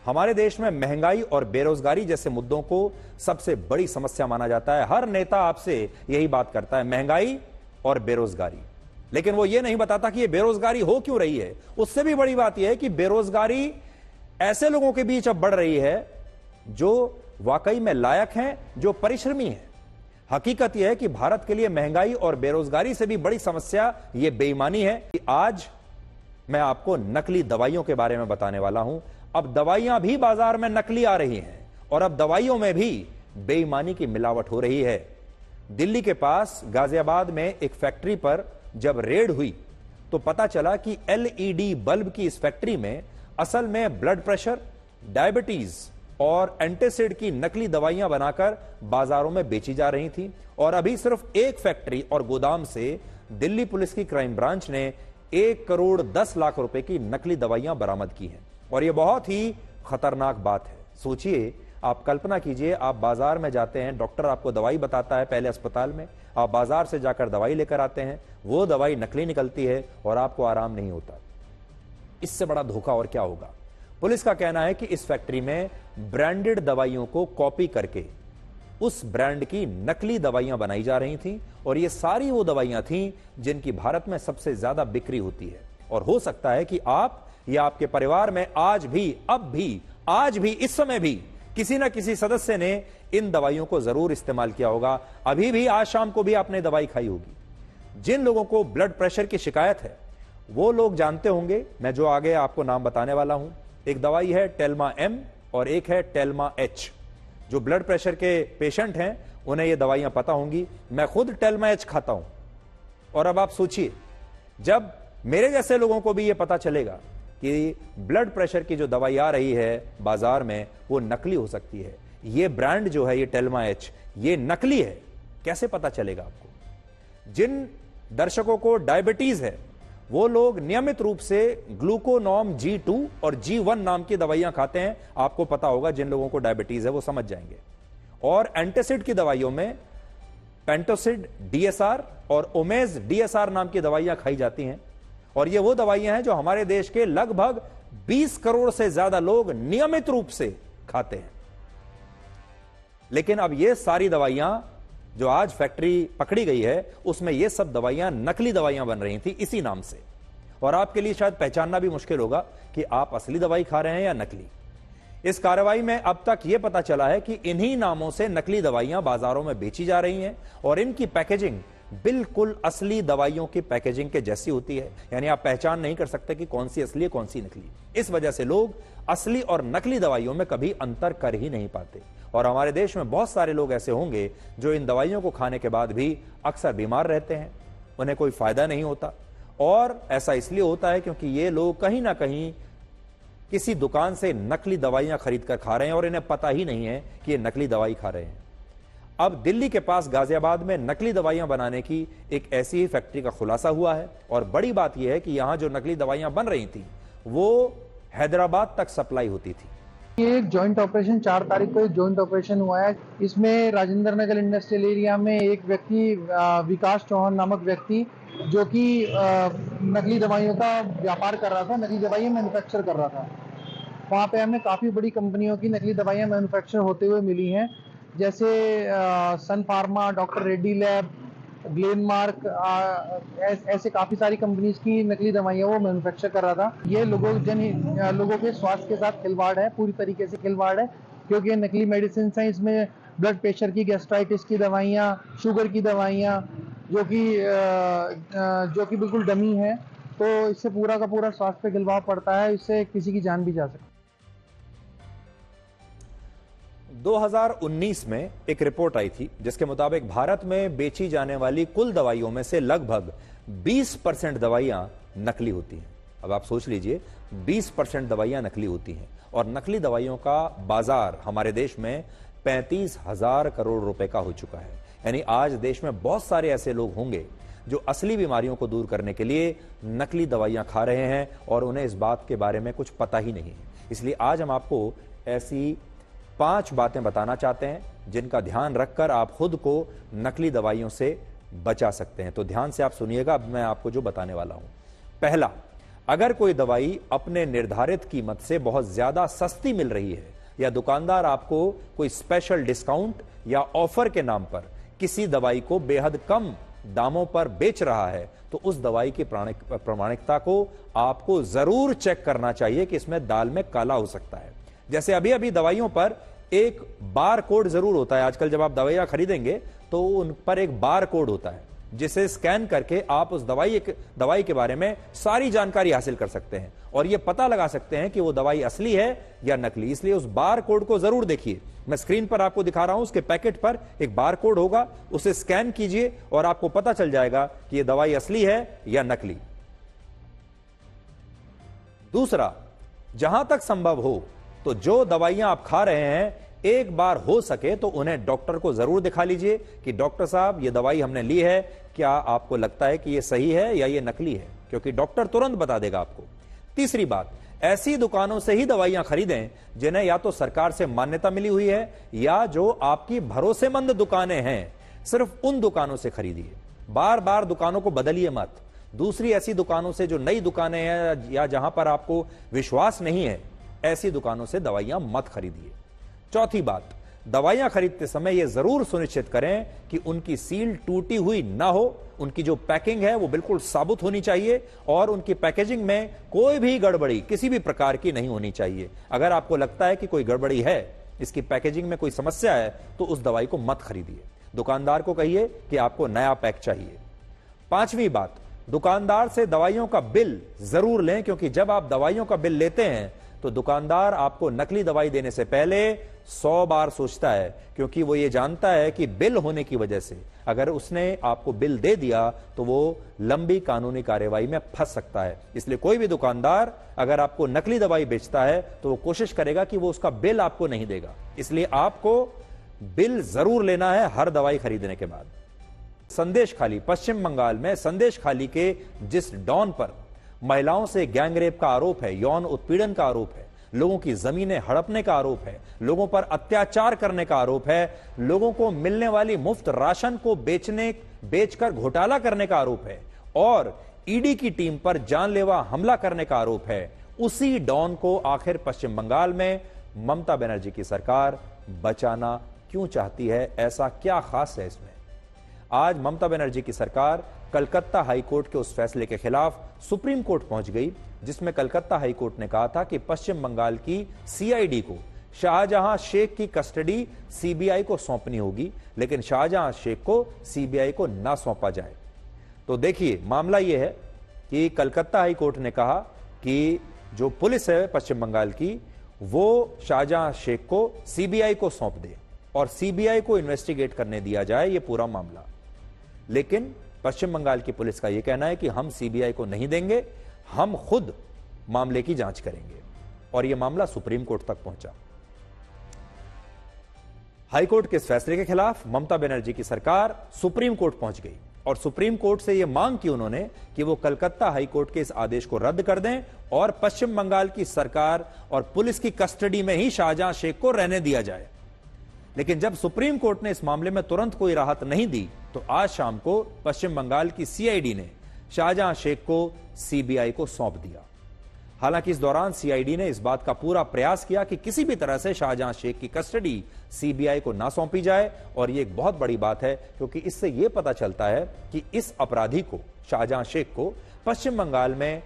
हमारे देश में महंगाई और बेरोजगारी जैसे मुद्दों को सबसे बड़ी समस्या माना जाता है। हर नेता आपसे यही बात करता है, महंगाई और बेरोजगारी, लेकिन वो ये नहीं बताता कि ये बेरोजगारी हो क्यों रही है। उससे भी बड़ी बात यह है कि बेरोजगारी ऐसे लोगों के बीच अब बढ़ रही है जो वाकई में लायक हैं, जो परिश्रमी हैं। हकीकत यह है कि भारत के लिए महंगाई और बेरोजगारी से भी बड़ी समस्या यह बेईमानी है कि आज मैं आपको नकली दवाइयों के बारे में बताने वाला हूं। अब दवाइयां भी बाजार में नकली आ रही हैं और अब दवाइयों में भी बेईमानी की मिलावट हो रही है। दिल्ली के पास गाजियाबाद में एक फैक्ट्री पर जब रेड हुई तो पता चला कि LED बल्ब की इस फैक्ट्री में असल में ब्लड प्रेशर, डायबिटीज और एंटासिड की नकली दवाइयां बनाकर बाजारों में बेची जा रही थी। और अभी सिर्फ एक फैक्ट्री और गोदाम से दिल्ली पुलिस की क्राइम ब्रांच ने 1,10,00,000 रुपए की नकली दवाइयां बरामद की हैं और यह बहुत ही खतरनाक बात है। सोचिए, आप कल्पना कीजिए, आप बाजार में जाते हैं, डॉक्टर आपको दवाई बताता है पहले अस्पताल में, आप बाजार से जाकर दवाई लेकर आते हैं, वो दवाई नकली निकलती है और आपको आराम नहीं होता। इससे बड़ा धोखा और क्या होगा। पुलिस का कहना है कि इस फैक्ट्री में ब्रांडेड दवाइयों को कॉपी करके उस ब्रांड की नकली दवाइयां बनाई जा रही थीं और ये सारी वो दवाइयां थीं जिनकी भारत में सबसे ज्यादा बिक्री होती है। और हो सकता है कि आप या आपके परिवार में आज भी, अब भी, आज भी, इस समय भी किसी ना किसी सदस्य ने इन दवाइयों को जरूर इस्तेमाल किया होगा। अभी भी, आज शाम को भी आपने दवाई खाई होगी। जिन लोगों को ब्लड प्रेशर की शिकायत है वो लोग जानते होंगे, मैं जो आगे आपको नाम बताने वाला हूं। एक दवाई है टेल्मा M और एक है टेल्मा H। जो ब्लड प्रेशर के पेशेंट हैं उन्हें ये दवाइयां पता होंगी। मैं खुद टेल्मा H खाता हूं और अब आप सोचिए, जब मेरे जैसे लोगों को भी यह पता चलेगा कि ब्लड प्रेशर की जो दवाई आ रही है बाजार में वो नकली हो सकती है, ये ब्रांड जो है ये टेल्मा एच ये नकली है, कैसे पता चलेगा आपको? जिन दर्शकों को डायबिटीज है वो लोग नियमित रूप से ग्लूकोनॉम G2 और G1 नाम की दवाइयां खाते हैं। आपको पता होगा, जिन लोगों को डायबिटीज है वो समझ जाएंगे। और एंटासिड की दवाइयों में पेंटोसिड DSR और ओमेज DSR नाम की दवाइयां खाई जाती हैं, और ये वो दवाइयां हैं जो हमारे देश के लगभग 20 करोड़ से ज्यादा लोग नियमित रूप से खाते हैं। लेकिन अब ये सारी दवाइयां जो आज फैक्ट्री पकड़ी गई है उसमें ये सब दवाइयां नकली दवाइयां बन रही थी इसी नाम से। और आपके लिए शायद पहचानना भी मुश्किल होगा कि आप असली दवाई खा रहे हैं या नकली। इस कार्रवाई में अब तक यह पता चला है कि इन्हीं नामों से नकली दवाइयां बाजारों में बेची जा रही हैं और इनकी पैकेजिंग बिल्कुल असली दवाइयों की पैकेजिंग के जैसी होती है, यानी आप पहचान नहीं कर सकते कि कौन सी असली है कौन सी नकली। इस वजह से लोग असली और नकली दवाइयों में कभी अंतर कर ही नहीं पाते। और हमारे देश में बहुत सारे लोग ऐसे होंगे जो इन दवाइयों को खाने के बाद भी अक्सर बीमार रहते हैं, उन्हें कोई फायदा नहीं होता। और ऐसा इसलिए होता है क्योंकि ये लोग कहीं ना कहीं किसी दुकान से नकली दवाइयां खरीद कर खा रहे हैं और इन्हें पता ही नहीं है कि ये नकली दवाई खा रहे हैं। अब दिल्ली के पास गाजियाबाद में नकली दवाइयां बनाने की एक ऐसी ही फैक्ट्री का खुलासा हुआ है। और बड़ी बात यह है कि यहां जो नकली दवाइयां बन रही थी वो हैदराबाद तक सप्लाई होती थी। ये एक जॉइंट ऑपरेशन 4 तारीख को एक जॉइंट ऑपरेशन हुआ है। इसमें राजेंद्र नगर इंडस्ट्रियल एरिया में एक व्यक्ति विकास चौहान नामक व्यक्ति जो कि नकली दवाइयों का व्यापार कर रहा था, नकली दवाइयाँ मैन्युफैक्चर कर रहा था। वहाँ पे हमें काफ़ी बड़ी कंपनियों की नकली दवाइयाँ मैन्युफैक्चर होते हुए मिली हैं, जैसे सन फार्मा, डॉक्टर रेड्डी लैब, ग्लेनमार्क, ऐसे काफ़ी सारी कंपनीज की नकली दवाइयाँ वो मैन्युफैक्चर कर रहा था। ये लोगों के स्वास्थ्य के साथ खिलवाड़ है, पूरी तरीके से खिलवाड़ है, क्योंकि नकली मेडिसिन हैं। इसमें ब्लड प्रेशर की, गैस्ट्राइटिस की दवाइयाँ, शुगर की दवाइयाँ जो कि बिल्कुल डमी है, तो इससे पूरा का पूरा स्वास्थ्य पे खिलवाड़ पड़ता है, इससे किसी की जान भी जा सकती है। 2019 में एक रिपोर्ट आई थी जिसके मुताबिक भारत में बेची जाने वाली कुल दवाइयों में से लगभग 20% दवाइयां नकली होती हैं। अब आप सोच लीजिए, 20% दवाइयां नकली होती हैं और नकली दवाइयों का बाजार हमारे देश में 35,000 करोड़ रुपए का हो चुका है। यानी आज देश में बहुत सारे ऐसे लोग होंगे जो असली बीमारियों को दूर करने के लिए नकली दवाइयां खा रहे हैं और उन्हें इस बात के बारे में कुछ पता ही नहीं है। इसलिए आज हम आपको ऐसी 5 बातें बताना चाहते हैं जिनका ध्यान रखकर आप खुद को नकली दवाइयों से बचा सकते हैं। तो ध्यान से आप सुनिएगा, अब मैं आपको जो बताने वाला हूं। पहला, अगर कोई दवाई अपने निर्धारित कीमत से बहुत ज्यादा सस्ती मिल रही है या दुकानदार आपको कोई स्पेशल डिस्काउंट या ऑफर के नाम पर किसी दवाई को बेहद कम दामों पर बेच रहा है, तो उस दवाई की प्रामाणिकता को आपको जरूर चेक करना चाहिए कि इसमें दाल में काला हो सकता है। जैसे अभी अभी दवाइयों पर एक बार कोड जरूर होता है। आजकल जब आप दवाइयां खरीदेंगे तो उन पर एक बार कोड होता है जिसे स्कैन करके आप उस दवाई के बारे में सारी जानकारी हासिल कर सकते हैं और यह पता लगा सकते हैं कि वो दवाई असली है या नकली। इसलिए उस बार कोड को जरूर देखिए। मैं स्क्रीन पर आपको दिखा रहा हूं, उसके पैकेट पर एक बार कोड होगा, उसे स्कैन कीजिए और आपको पता चल जाएगा कि यह दवाई असली है या नकली। दूसरा, जहां तक संभव हो तो जो दवाइयां आप खा रहे हैं एक बार हो सके तो उन्हें डॉक्टर को जरूर दिखा लीजिए कि डॉक्टर साहब ये दवाई हमने ली है, क्या आपको लगता है कि ये सही है या ये नकली है, क्योंकि डॉक्टर तुरंत बता देगा आपको। तीसरी बात, ऐसी दुकानों से ही दवाइयां खरीदें जिन्हें या तो सरकार से मान्यता मिली हुई है या जो आपकी भरोसेमंद दुकानें हैं, सिर्फ उन दुकानों से खरीदिए। बार बार दुकानों को बदलिए मत। दूसरी ऐसी दुकानों से जो नई दुकानें हैं या जहां पर आपको विश्वास नहीं है, ऐसी दुकानों से दवाइयां मत खरीदिए। चौथी बात, दवाइयां खरीदते समय यह जरूर सुनिश्चित करें कि उनकी सील टूटी हुई ना हो, उनकी जो पैकिंग है वो बिल्कुल साबुत होनी चाहिए और उनकी पैकेजिंग में कोई भी गड़बड़ी किसी भी प्रकार की नहीं होनी चाहिए। अगर आपको लगता है कि कोई गड़बड़ी है, इसकी पैकेजिंग में कोई समस्या है, तो उस दवाई को मत खरीदिए। दुकानदार को कहिए कि आपको नया पैक चाहिए। पांचवी बात, दुकानदार से दवाइयों का बिल जरूर लें, क्योंकि जब आप दवाइयों का बिल लेते हैं तो दुकानदार आपको नकली दवाई देने से पहले 100 बार सोचता है, क्योंकि वो ये जानता है कि बिल होने की वजह से अगर उसने आपको बिल दे दिया तो वो लंबी कानूनी कार्रवाई में फंस सकता है। इसलिए कोई भी दुकानदार अगर आपको नकली दवाई बेचता है तो वो कोशिश करेगा कि वो उसका बिल आपको नहीं देगा। इसलिए आपको बिल जरूर लेना है हर दवाई खरीदने के बाद। संदेश खाली, पश्चिम बंगाल में संदेश खाली के जिस डॉन पर महिलाओं से गैंगरेप का आरोप है, यौन उत्पीड़न का आरोप है, लोगों की जमीनें हड़पने का आरोप है, लोगों पर अत्याचार करने का आरोप है, लोगों को मिलने वाली मुफ्त राशन को बेचकर घोटाला करने का आरोप है और ईडी की टीम पर जानलेवा हमला करने का आरोप है, उसी डॉन को आखिर पश्चिम बंगाल में ममता बनर्जी की सरकार बचाना क्यों चाहती है? ऐसा क्या खास है इसमें? आज ममता बनर्जी की सरकार कलकत्ता हाईकोर्ट के उस फैसले के खिलाफ सुप्रीम कोर्ट पहुंच गई, जिसमें कलकत्ता हाईकोर्ट ने कहा था कि पश्चिम बंगाल की सीआईडी को शाहजहां शेख की कस्टडी सीबीआई को सौंपनी होगी, लेकिन शाहजहां शेख को सीबीआई को ना सौंपा जाए। तो देखिए, मामला यह है कि कलकत्ता हाईकोर्ट ने कहा कि जो पुलिस है पश्चिम बंगाल की, वो शाहजहां शेख को सीबीआई को सौंप दे और सीबीआई को इन्वेस्टिगेट करने दिया जाए ये पूरा मामला। लेकिन पश्चिम बंगाल की पुलिस का यह कहना है कि हम सीबीआई को नहीं देंगे, हम खुद मामले की जांच करेंगे। और यह मामला सुप्रीम कोर्ट तक पहुंचा। हाईकोर्ट के इस फैसले के खिलाफ ममता बनर्जी की सरकार सुप्रीम कोर्ट पहुंच गई और सुप्रीम कोर्ट से यह मांग की उन्होंने कि वो कलकत्ता हाईकोर्ट के इस आदेश को रद्द कर दें और पश्चिम बंगाल की सरकार और पुलिस की कस्टडी में ही शाहजहां शेख को रहने दिया जाए। लेकिन जब सुप्रीम कोर्ट ने इस मामले में तुरंत कोई राहत नहीं दी तो आज शाम को पश्चिम बंगाल की सीआईडी ने शाहजहां शेख को सीबीआई को सौंप दिया। हालांकि इस दौरान सीआईडी ने इस बात का पूरा प्रयास किया कि किसी भी तरह से शाहजहां शेख की कस्टडी सीबीआई को ना सौंपी जाए, और यह एक बहुत बड़ी बात है क्योंकि इससे यह पता चलता है कि इस अपराधी को, शाहजहां शेख को, पश्चिम बंगाल में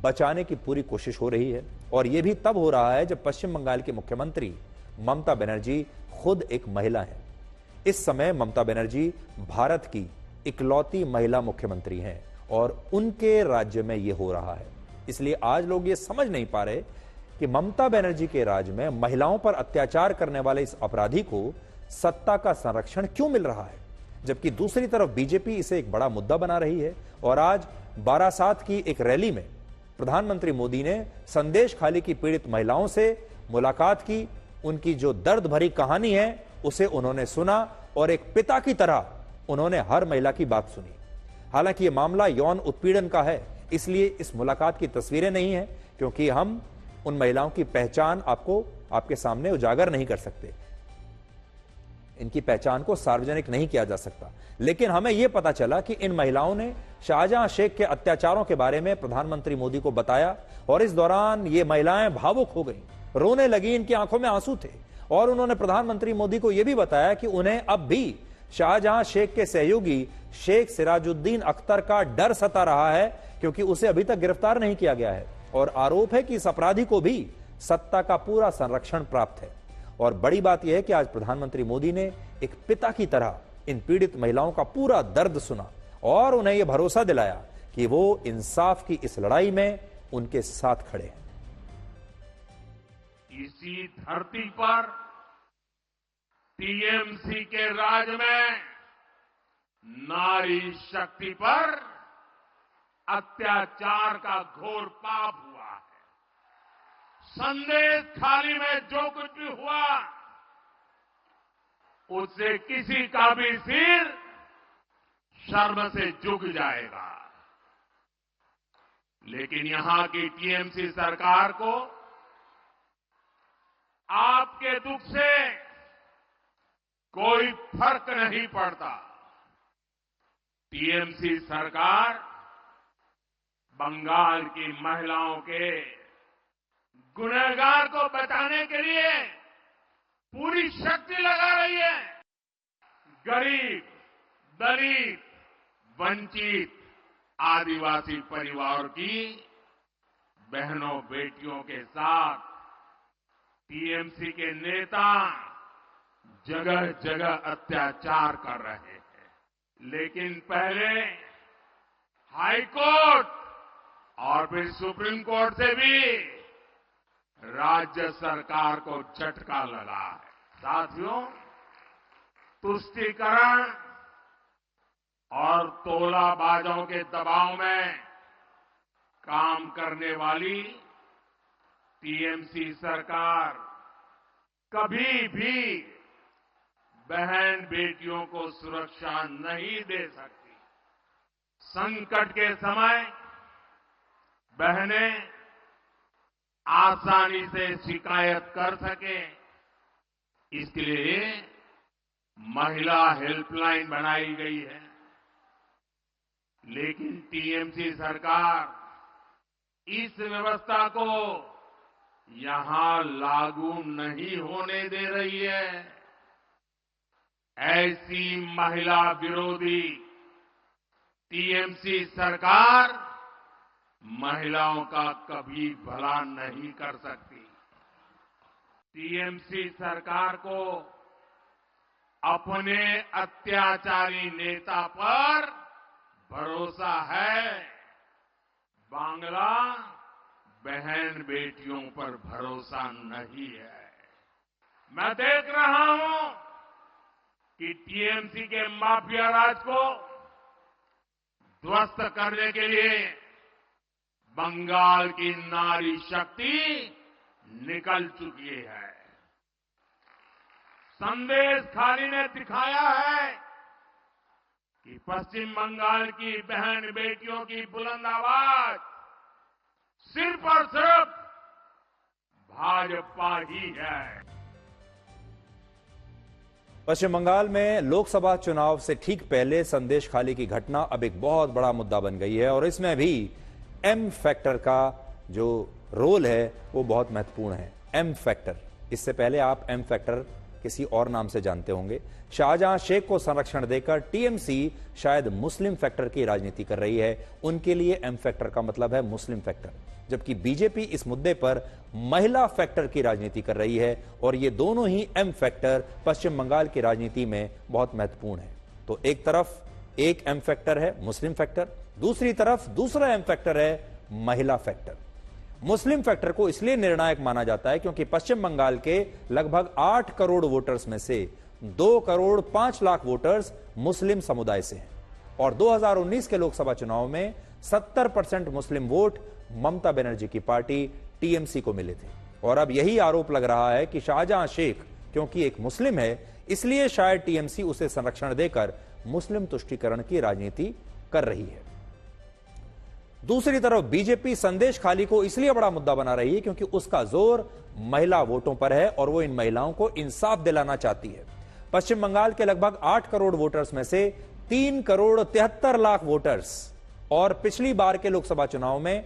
बचाने की पूरी कोशिश हो रही है। और यह भी तब हो रहा है जब पश्चिम बंगाल की मुख्यमंत्री ममता बनर्जी खुद एक महिला है। इस समय ममता बनर्जी भारत की इकलौती महिला मुख्यमंत्री हैं और उनके राज्य में यह हो रहा है। इसलिए आज लोग ये समझ नहीं पा रहे कि ममता बनर्जी के राज्य में महिलाओं पर अत्याचार करने वाले इस अपराधी को सत्ता का संरक्षण क्यों मिल रहा है, जबकि दूसरी तरफ बीजेपी इसे एक बड़ा मुद्दा बना रही है। और आज बारासात की एक रैली में प्रधानमंत्री मोदी ने संदेश खाली की पीड़ित महिलाओं से मुलाकात की, उनकी जो दर्द भरी कहानी है उसे उन्होंने सुना और एक पिता की तरह उन्होंने हर महिला की बात सुनी। हालांकि यह मामला यौन उत्पीड़न का है, इसलिए इस मुलाकात की तस्वीरें नहीं है, क्योंकि हम उन महिलाओं की पहचान आपके सामने उजागर नहीं कर सकते, इनकी पहचान को सार्वजनिक नहीं किया जा सकता। लेकिन हमें यह पता चला कि इन महिलाओं ने शाहजहां शेख के अत्याचारों के बारे में प्रधानमंत्री मोदी को बताया और इस दौरान ये महिलाएं भावुक हो गईं, रोने लगी, इनकी आंखों में आंसू थे और उन्होंने प्रधानमंत्री मोदी को यह भी बताया कि उन्हें अब भी शाहजहां शेख के सहयोगी शेख सिराजुद्दीन अख्तर का डर सता रहा है, क्योंकि उसे अभी तक गिरफ्तार नहीं किया गया है और आरोप है कि इस अपराधी को भी सत्ता का पूरा संरक्षण प्राप्त है। और बड़ी बात यह है कि आज प्रधानमंत्री मोदी ने एक पिता की तरह इन पीड़ित महिलाओं का पूरा दर्द सुना और उन्हें यह भरोसा दिलाया कि वो इंसाफ की इस लड़ाई में उनके साथ खड़े हैं। इसी धरती पर टीएमसी के राज में नारी शक्ति पर अत्याचार का घोर पाप हुआ है। संदेश खाली में जो कुछ भी हुआ उससे किसी का भी सिर शर्म से झुक जाएगा, लेकिन यहां की टीएमसी सरकार को आपके दुख से कोई फर्क नहीं पड़ता। टीएमसी सरकार बंगाल की महिलाओं के गुनहगार को बचाने के लिए पूरी शक्ति लगा रही है। गरीब, दलित, वंचित, आदिवासी परिवार की बहनों बेटियों के साथ टीएमसी के नेता जगह जगह अत्याचार कर रहे हैं। लेकिन पहले हाई कोर्ट और फिर सुप्रीम कोर्ट से भी राज्य सरकार को झटका लगा है। साथियों, तुष्टीकरण और तोलाबाजों के दबाव में काम करने वाली टीएमसी सरकार कभी भी बहन बेटियों को सुरक्षा नहीं दे सकती। संकट के समय बहनें आसानी से शिकायत कर सके, इसके लिए महिला हेल्पलाइन बनाई गई है। लेकिन टीएमसी सरकार इस व्यवस्था को यहां लागू नहीं होने दे रही है। ऐसी महिला विरोधी टीएमसी सरकार महिलाओं का कभी भला नहीं कर सकती। टीएमसी सरकार को अपने अत्याचारी नेता पर भरोसा है, बांग्ला बहन बेटियों पर भरोसा नहीं है। मैं देख रहा हूं कि टीएमसी के माफिया राज को ध्वस्त करने के लिए बंगाल की नारी शक्ति निकल चुकी है। संदेश खाली ने दिखाया है कि पश्चिम बंगाल की बहन बेटियों की बुलंद आवाज सिर्फ और सिर्फ भाजपा ही है। पश्चिम बंगाल में लोकसभा चुनाव से ठीक पहले संदेश खाली की घटना अब एक बहुत बड़ा मुद्दा बन गई है और इसमें भी एम फैक्टर का जो रोल है वो बहुत महत्वपूर्ण है। एम फैक्टर, इससे पहले आप एम फैक्टर किसी और नाम से जानते होंगे। शाहजहां शेख को संरक्षण देकर टीएमसी शायद मुस्लिम फैक्टर की राजनीति कर रही है। उनके लिए एम फैक्टर का मतलब है मुस्लिम फैक्टर, जबकि बीजेपी इस मुद्दे पर महिला फैक्टर की राजनीति कर रही है और ये दोनों ही एम फैक्टर पश्चिम बंगाल की राजनीति में बहुत महत्वपूर्ण है। तो एक तरफ एक एम फैक्टर है मुस्लिम फैक्टर, दूसरी तरफ दूसरा एम फैक्टर है महिला फैक्टर। मुस्लिम फैक्टर को इसलिए निर्णायक माना जाता है क्योंकि पश्चिम बंगाल के लगभग 8 करोड़ वोटर्स में से 2 करोड़ 5 लाख वोटर्स मुस्लिम समुदाय से हैं और 2019 के लोकसभा चुनाव में 70% मुस्लिम वोट ममता बनर्जी की पार्टी टीएमसी को मिले थे। और अब यही आरोप लग रहा है कि शाहजहां शेख क्योंकि एक मुस्लिम है इसलिए शायद टीएमसी उसे संरक्षण देकर मुस्लिम तुष्टीकरण की राजनीति कर रही है। दूसरी तरफ बीजेपी संदेश खाली को इसलिए बड़ा मुद्दा बना रही है क्योंकि उसका जोर महिला वोटों पर है और वो इन महिलाओं को इंसाफ दिलाना चाहती है। पश्चिम बंगाल के लगभग 8 करोड़ वोटर्स में से 3 करोड़ 73 लाख वोटर्स और पिछली बार के लोकसभा चुनाव में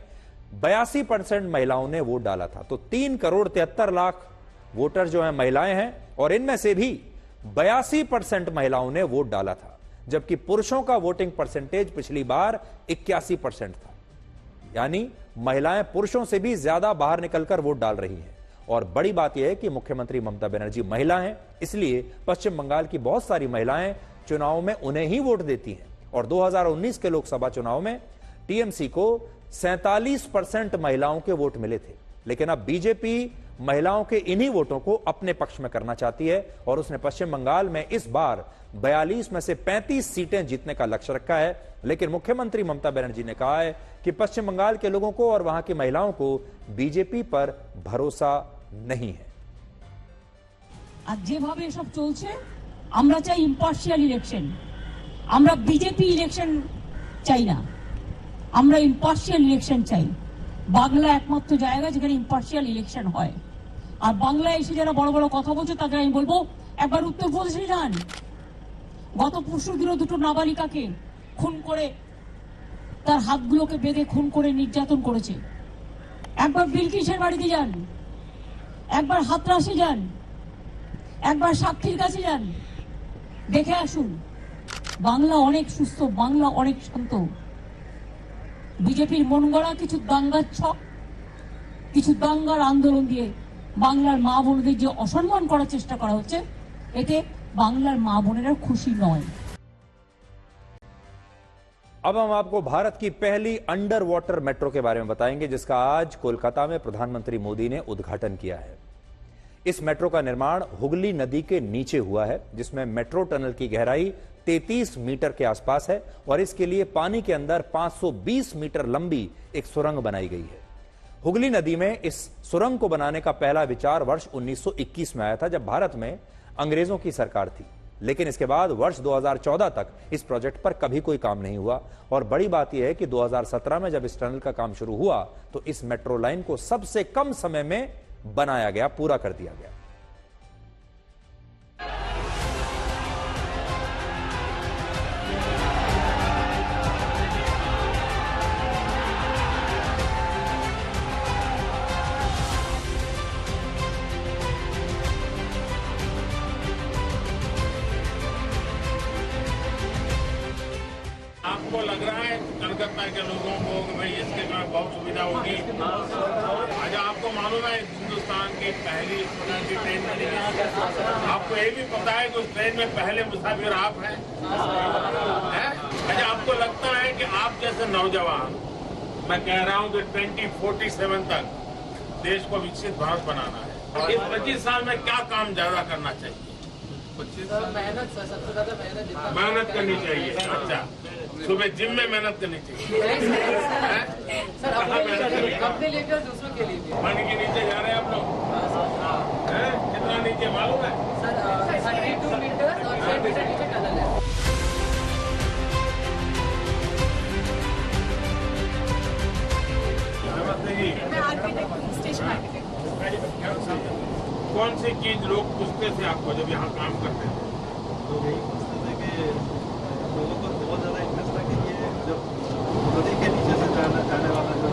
82% महिलाओं ने वोट डाला था। तो 3 करोड़ 73 लाख वोटर जो है महिलाएं हैं और इनमें से भी 82% महिलाओं ने वोट डाला था, जबकि पुरुषों का वोटिंग परसेंटेज पिछली बार 81% था। यानी महिलाएं पुरुषों से भी ज्यादा बाहर निकलकर वोट डाल रही हैं। और बड़ी बात यह है कि मुख्यमंत्री ममता बनर्जी महिला हैं, इसलिए पश्चिम बंगाल की बहुत सारी महिलाएं चुनाव में उन्हें ही वोट देती हैं। और 2019 के लोकसभा चुनाव में टीएमसी को 47% महिलाओं के वोट मिले थे, लेकिन अब बीजेपी महिलाओं के इन्हीं वोटों को अपने पक्ष में करना चाहती है और उसने पश्चिम बंगाल में इस बार 42 में से 35 सीटें जीतने का लक्ष्य रखा है। लेकिन मुख्यमंत्री ममता बनर्जी ने कहा है कि पश्चिम बंगाल के लोगों को और वहां की महिलाओं को बीजेपी पर भरोसा नहीं है। आज যেভাবে সব চলছে আমরা চাই ইম্পার্শিয়াল ইলেকশন, আমরা বিজেপি ইলেকশন চাই না, আমরা ইম্পার্শিয়াল ইলেকশন চাই। বাংলা একমাত্র জায়গা যেখানে ইম্পার্শিয়াল ইলেকশন হয়। আর বাংলায় এসে যারা বড় বড় কথা বলছে তাদের আমি বলবো একবার উত্তরপ্রদেশে যান, গত পরশুদিনও দুটো নাবালিকাকে খুন করে তার হাতগুলোকে বেঁধে খুন করে নির্যাতন করেছে। একবার বিলকিসের বাড়িতে যান, একবার হাতরাসে যান, একবার সাক্ষীর কাছে যান, দেখে আসুন বাংলা অনেক সুস্থ, বাংলা অনেক শান্ত। বিজেপির মন গড়া কিছু দাঙ্গার ছক, কিছু দাঙ্গার আন্দোলন দিয়ে বাংলার মা বোনদের যে অসম্মান করার চেষ্টা করা হচ্ছে, এতে বাংলার মা বোনেরা খুশি নয়। अब हम आपको भारत की पहली अंडर वाटर मेट्रो के बारे में बताएंगे, जिसका आज कोलकाता में प्रधानमंत्री मोदी ने उद्घाटन किया है। इस मेट्रो का निर्माण हुगली नदी के नीचे हुआ है, जिसमें मेट्रो टनल की गहराई 33 मीटर के आसपास है और इसके लिए पानी के अंदर 520 मीटर लंबी एक सुरंग बनाई गई है। हुगली नदी में इस सुरंग को बनाने का पहला विचार वर्ष 1921 में आया था, जब भारत में अंग्रेजों की सरकार थी। लेकिन इसके बाद वर्ष 2014 तक इस प्रोजेक्ट पर कभी कोई काम नहीं हुआ और बड़ी बात यह है कि 2017 में जब इस टनल का काम शुरू हुआ तो इस मेट्रो लाइन को सबसे कम समय में बनाया गया, पूरा कर दिया गया। आपको लग रहा है कलकत्ता के लोगों को कि भाई इसके कारण बहुत सुविधा होगी। आज आपको मालूम है हिंदुस्तान की पहली इस प्रकार की ट्रेन बनी है। आपको ये भी पता है कि उस ट्रेन में पहले मुसाफिर आप हैं। आज आपको लगता है कि आप जैसे नौजवान, मैं कह रहा हूं कि 2047 तक देश को विकसित भारत बनाना है। इस 25 साल में क्या काम ज्यादा करना चाहिए? 25 साल मेहनत, सबसे ज्यादा मेहनत करनी चाहिए। अच्छा, सुबह जिम में मेहनत करनी चाहिए। सर अपने लेकर दूसरों के लिए पानी के नीचे जा रहे हैं आप लोग? कितना नीचे मालूम है? सर 32 मीटर और 6 मीटर नीचे टनल है। नमस्ते जी। मैं आर्किटेक्ट, स्टेशन आर्किटेक्ट। कौन सी चीज लोग पूछते थे आपको जब यहाँ काम करते थे? तो यही पूछते थे कि लोगों को बहुत ज्यादा इंटरेस्ट है कि ये जब नदी के नीचे से जाने वाला जो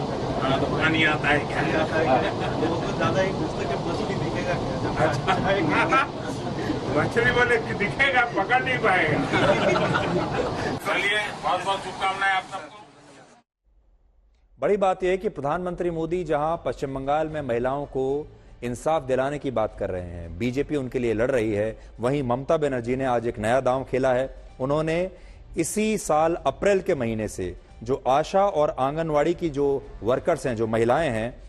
तो पानी आता है क्या? लोगों को ज्यादा इंटरेस्ट है कि मछली दिखेगा क्या? मछली बोले कि दिखेगा, पकड़ नहीं पाएगा। चलिए, बहुत बहुत शुभकामनाएं आप सबको। बड़ी बात यह है कि प्रधानमंत्री मोदी जहां पश्चिम बंगाल में महिलाओं को इंसाफ दिलाने की बात कर रहे हैं, बीजेपी उनके लिए लड़ रही है, वहीं ममता बनर्जी ने आज एक नया दांव खेला है। उन्होंने इसी साल अप्रैल के महीने से जो आशा और आंगनवाड़ी की जो वर्कर्स हैं, जो महिलाएं हैं,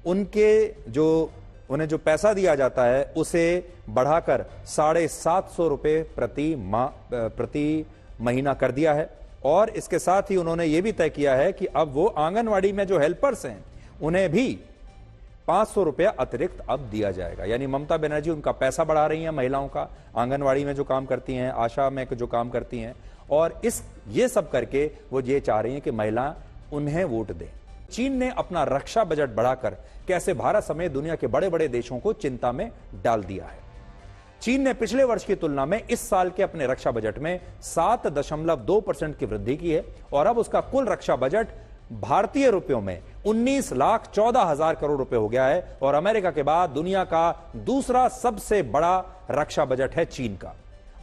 उन्हें जो पैसा दिया जाता है उसे बढ़ाकर 750 रुपये प्रति महीना कर दिया है। और इसके साथ ही उन्होंने ये भी तय किया है कि अब वो आंगनवाड़ी में जो हेल्पर्स हैं उन्हें भी 500 रुपया अतिरिक्त अब दिया जाएगा। यानी ममता बनर्जी उनका पैसा बढ़ा रही हैं, महिलाओं का, आंगनवाड़ी में जो काम करती हैं, आशा में जो काम करती हैं, और ये सब करके वो ये चाह रही हैं कि महिला उन्हें वोट दें। चीन ने अपना रक्षा बजट बढ़ाकर कैसे भारत समेत दुनिया के बड़े बड़े देशों को चिंता में डाल दिया है। चीन ने पिछले वर्ष की तुलना में इस साल के अपने रक्षा बजट में 7.2% की वृद्धि की है और अब उसका कुल रक्षा बजट भारतीय रुपयों में 19,14,000 करोड़ रुपए हो गया है और अमेरिका के बाद दुनिया का दूसरा सबसे बड़ा रक्षा बजट है चीन का।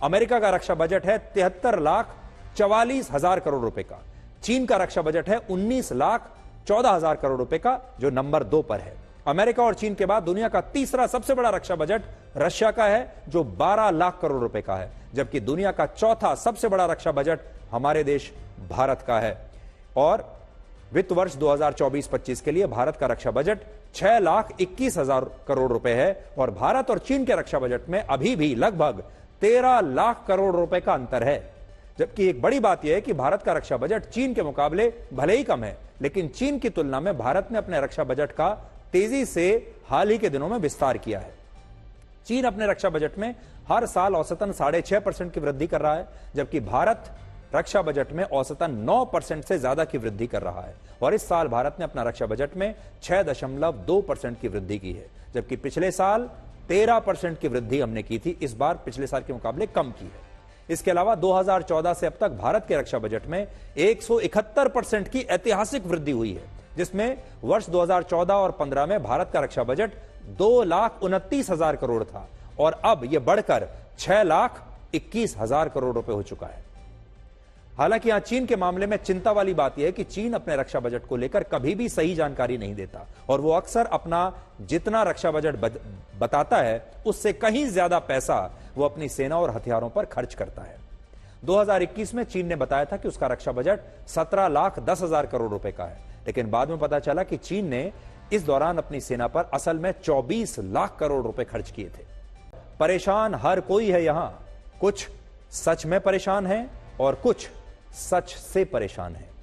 अमेरिका का रक्षा बजट है 73,44,000 करोड़ रुपए का। चीन का रक्षा बजट है 19,14,000 करोड़ रुपए का, जो नंबर 2 पर है। अमेरिका और चीन के बाद दुनिया का तीसरा सबसे बड़ा रक्षा बजट रशिया का है, जो 12 लाख करोड़ रुपए का है, जबकि दुनिया का चौथा सबसे बड़ा रक्षा बजट हमारे देश भारत का है। और वित्त वर्ष 2024-25 के लिए भारत का रक्षा बजट 6,21,000 करोड़ रुपए है और भारत और चीन के रक्षा बजट में अभी भी लगभग 13 लाख करोड़ रुपए का अंतर है। जबकि एक बड़ी बात यह है कि भारत का रक्षा बजट चीन के मुकाबले भले ही कम है, लेकिन चीन की तुलना में भारत ने अपने रक्षा बजट का तेजी से हाल ही के दिनों में विस्तार किया है। चीन अपने रक्षा बजट में हर साल औसतन 6.5% की वृद्धि कर रहा है, जबकि भारत रक्षा बजट में औसतन 9% से ज्यादा की वृद्धि कर रहा है। और इस साल भारत ने अपना रक्षा बजट में 6.2% की वृद्धि की है, जबकि पिछले साल 13% की वृद्धि हमने की थी। इस बार पिछले साल के मुकाबले कम की है। इसके अलावा 2014 से अब तक भारत के रक्षा बजट में 171% की ऐतिहासिक वृद्धि हुई है, जिसमें वर्ष 2014 और 15 में भारत का रक्षा बजट 2,29,000 करोड़ था और अब यह बढ़कर 6,21,000 करोड़ रुपए हो चुका है। हालांकि यहां चीन के मामले में चिंता वाली बात यह है कि चीन अपने रक्षा बजट को लेकर कभी भी सही जानकारी नहीं देता और वो अक्सर अपना जितना रक्षा बजट बताता है उससे कहीं ज्यादा पैसा वो अपनी सेना और हथियारों पर खर्च करता है। 2021 में चीन ने बताया था कि उसका रक्षा बजट 17,10,000 करोड़ रुपए का है, लेकिन बाद में पता चला कि चीन ने इस दौरान अपनी सेना पर असल में 24 लाख करोड़ रुपए खर्च किए थे। परेशान हर कोई है यहां, कुछ सच में परेशान है और कुछ सच से परेशान है।